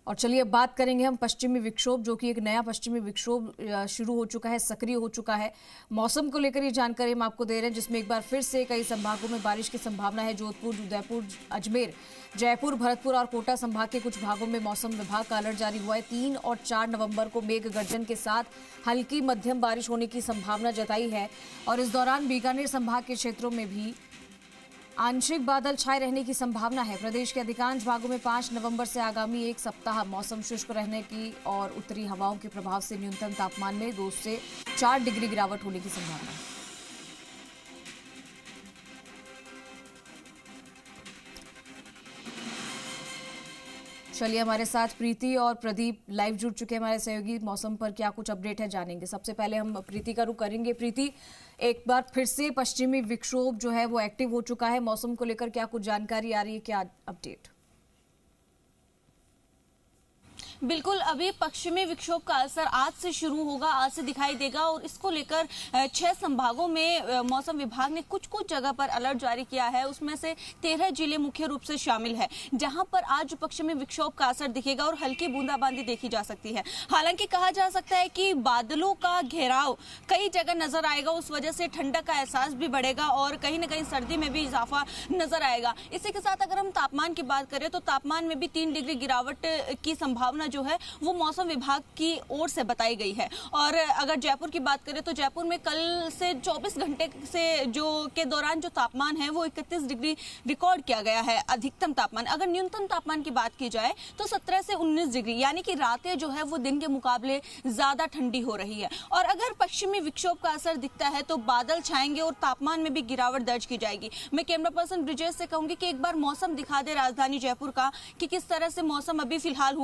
और चलिए अब बात करेंगे हम पश्चिमी विक्षोभ, जो कि एक नया पश्चिमी विक्षोभ शुरू हो चुका है, सक्रिय हो चुका है। मौसम को लेकर ये जानकारी हम आपको दे रहे हैं, जिसमें एक बार फिर से कई संभागों में बारिश की संभावना है। जोधपुर, उदयपुर, अजमेर, जयपुर, भरतपुर और कोटा संभाग के कुछ भागों में मौसम विभाग का अलर्ट जारी हुआ है। 3 और 4 नवंबर को मेघ गर्जन के साथ हल्की मध्यम बारिश होने की संभावना जताई है। और इस दौरान बीकानेर संभाग के क्षेत्रों में भी आंशिक बादल छाए रहने की संभावना है। प्रदेश के अधिकांश भागों में 5 नवंबर से आगामी एक सप्ताह मौसम शुष्क रहने की और उत्तरी हवाओं के प्रभाव से न्यूनतम तापमान में 2 से 4 डिग्री गिरावट होने की संभावना है। चलिए, हमारे साथ प्रीति और प्रदीप लाइव जुड़ चुके हैं हमारे सहयोगी। मौसम पर क्या कुछ अपडेट है जानेंगे। सबसे पहले हम प्रीति का रुख करेंगे। प्रीति, एक बार फिर से पश्चिमी विक्षोभ जो है वो एक्टिव हो चुका है। मौसम को लेकर क्या कुछ जानकारी आ रही है, क्या अपडेट? बिल्कुल, अभी पश्चिमी विक्षोभ का असर आज से शुरू होगा, आज से दिखाई देगा और इसको लेकर 6 संभागों में मौसम विभाग ने कुछ जगह पर अलर्ट जारी किया है। उसमें से 13 जिले मुख्य रूप से शामिल है, जहां पर आज पश्चिमी विक्षोभ का असर दिखेगा और हल्की बूंदाबांदी देखी जा सकती है। हालांकि कहा जा सकता है कि बादलों का घेराव कई जगह नजर आएगा, उस वजह से ठंडक का एहसास भी बढ़ेगा और कहीं न कहीं सर्दी में भी इजाफा नजर आएगा। इसी के साथ अगर हम तापमान की बात करें तो तापमान में भी 3 डिग्री गिरावट की संभावना जो है वो मौसम विभाग की ओर से बताई गई है। और अगर जयपुर की बात करें तो जयपुर में कल से 24 घंटे से के दौरान जो तापमान है वो 31 डिग्री रिकॉर्ड किया गया है अधिकतम तापमान। अगर न्यूनतम तापमान की बात की जाए तो 17 से 19 डिग्री, यानी कि रातें जो है वो दिन के मुकाबले ज्यादा ठंडी हो रही है। और अगर पश्चिमी विक्षोभ का असर दिखता है तो बादल छाएंगे और तापमान में भी गिरावट दर्ज की जाएगी। मैं कैमरा पर्सन ब्रिजेश से कहूंगी कि एक बार मौसम दिखा दे राजधानी जयपुर का कि किस तरह से मौसम अभी फिलहाल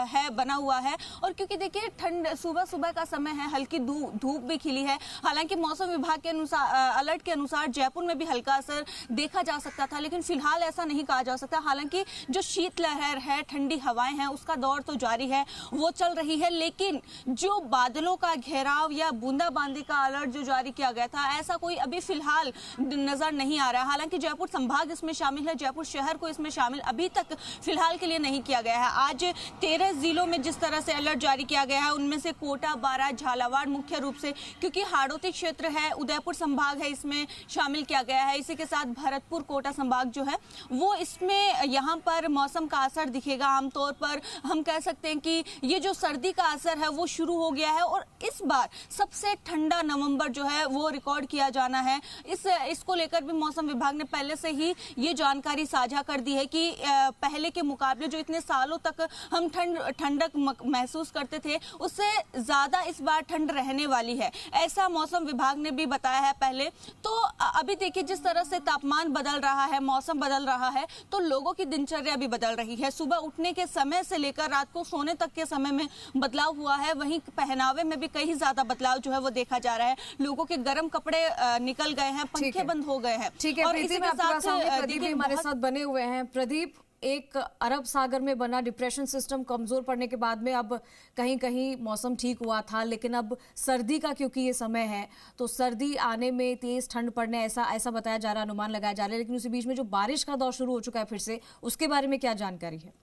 है बना हुआ है। और क्योंकि देखिए ठंड सुबह का समय है, हल्की धूप भी खिली है। हालांकि मौसम विभाग के अनुसार अलर्ट के अनुसार जयपुर में भी हल्का असर देखा जा सकता था, लेकिन फिलहाल ऐसा नहीं कहा जा सकता। हालांकि जो शीतलहर है, ठंडी हवाएं हैं, उसका दौर तो जारी है, वो चल रही है। लेकिन जो बादलों का घेराव या बूंदाबांदी का अलर्ट जो जारी किया गया था, ऐसा कोई अभी फिलहाल नजर नहीं आ रहा है। हालांकि जयपुर संभाग इसमें शामिल है, जयपुर शहर को इसमें शामिल अभी तक फिलहाल के लिए नहीं किया गया है। आज 13 जिलों में जिस तरह से अलर्ट जारी किया गया है, उनमें से कोटा, बारां, झालावाड़ मुख्य रूप से, क्योंकि हाड़ौती क्षेत्र है, उदयपुर संभाग है, इसमें शामिल किया गया है। इसी के साथ भरतपुर, कोटा संभाग जो है वो इसमें यहाँ पर मौसम का असर दिखेगा। आमतौर पर हम कह सकते हैं कि ये जो सर्दी का असर है वो शुरू हो गया है और इस बार सबसे ठंडा नवंबर जो है वो रिकॉर्ड किया जाना है। इसको लेकर भी मौसम विभाग ने पहले से ही ये जानकारी साझा कर दी है कि पहले के मुकाबले जो इतने सालों तक हम ठंडक महसूस करते थे, उससे ज्यादा इस बार ठंड रहने वाली है, ऐसा मौसम विभाग ने भी बताया है पहले। तो अभी देखिए जिस तरह से तापमान बदल रहा है, मौसम बदल रहा है, तो लोगों की दिनचर्या भी बदल रही है। सुबह उठने के समय से लेकर रात को सोने तक के समय में बदलाव हुआ है। वहीं पहनावे में भी कई ज्यादा बदलाव जो है वो देखा जा रहा है। लोगों के गर्म कपड़े निकल गए हैं, पंखे बंद हो गए हैं। ठीक है, और इसी के साथ प्रदीप हमारे साथ बने हुए हैं। प्रदीप, एक अरब सागर में बना डिप्रेशन सिस्टम कमजोर पड़ने के बाद में अब कहीं कहीं मौसम ठीक हुआ था, लेकिन अब सर्दी का क्योंकि ये समय है तो सर्दी आने में तेज ठंड पड़ने ऐसा बताया जा रहा है, अनुमान लगाया जा रहा है। लेकिन उसी बीच में जो बारिश का दौर शुरू हो चुका है फिर से, उसके बारे में क्या जानकारी है?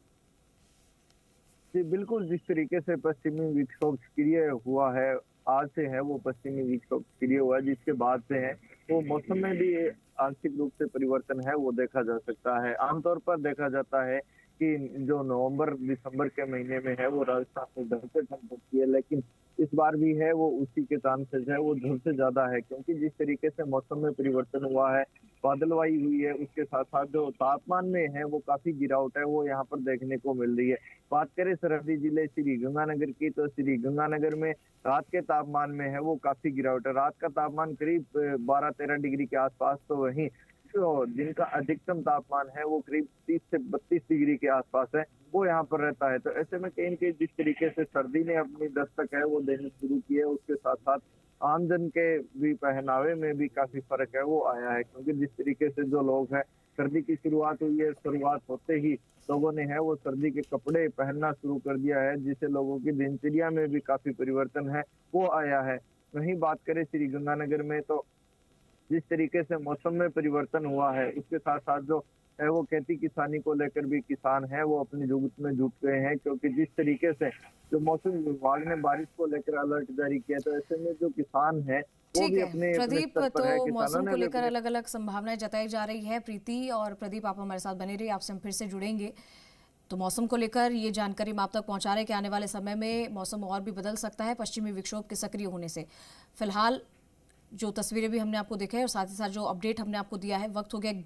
जी बिल्कुल, जिस तरीके से पश्चिमी विक्षोभ सक्रिय हुआ है, आज से है वो पश्चिमी विक्षोभ सक्रिय हुआ है, जिसके बाद से है वो मौसम में भी आंशिक रूप से परिवर्तन है वो देखा जा सकता है। आमतौर पर देखा जाता है कि जो नवंबर दिसंबर के महीने में है वो राजस्थान में ढंग से ठंड पड़ती है, लेकिन इस बार भी है वो उसी के चांसेस है वो ढंग से ज्यादा है, क्योंकि जिस तरीके से मौसम में परिवर्तन हुआ है, बादलवाई हुई है, उसके साथ साथ जो तापमान में है वो काफी गिरावट है वो यहाँ पर देखने को मिल रही है। बात करें सरहदी जिले श्री गंगानगर की, तो श्री गंगानगर में रात के तापमान में है वो काफी गिरावट है। रात का तापमान करीब 12-13 डिग्री के आसपास, तो वहीं जो दिन का अधिकतम तापमान है वो करीब 30 से 32 डिग्री के आसपास है, वो यहाँ पर रहता है। तो ऐसे में कहीं न कहीं जिस तरीके से सर्दी ने अपनी दस्तक है वो देनी शुरू की है, उसके साथ साथ आमजन के भी पहनावे में भी काफी फर्क है वो आया है, क्योंकि जिस तरीके से जो लोग हैं, सर्दी की शुरुआत हुई है, शुरुआत होते ही लोगों ने है वो सर्दी के कपड़े पहनना शुरू कर दिया है, जिससे लोगों की दिनचर्या में भी काफी परिवर्तन है वो आया है। वहीं बात करें श्री गंगानगर में, तो जिस तरीके से मौसम में परिवर्तन हुआ है, उसके साथ साथ जो वो खेती किसानी को लेकर भी किसान है वो अपनी जुगत में जुट गए हैं, क्योंकि जिस तरीके से जो मौसम विभाग ने बारिश को लेकर अलर्ट जारी किया, तो ऐसे में जो किसान है वो ठीक भी है अपने प्रदीप, स्तर पर है। तो किसानों मौसम ने को भी लेकर अपने अलग अलग संभावनाएं जताई जा रही है। प्रीति और प्रदीप, आप हमारे साथ बने रहिए, आपसे हम फिर से जुड़ेंगे। तो मौसम को लेकर ये जानकारी हम आप तक पहुंचा रहे हैं कि आने वाले समय में मौसम और भी बदल सकता है पश्चिमी विक्षोभ के सक्रिय होने से। फिलहाल जो तस्वीरें भी हमने आपको दिखाई और साथ ही साथ जो अपडेट हमने आपको दिया है, वक्त हो गया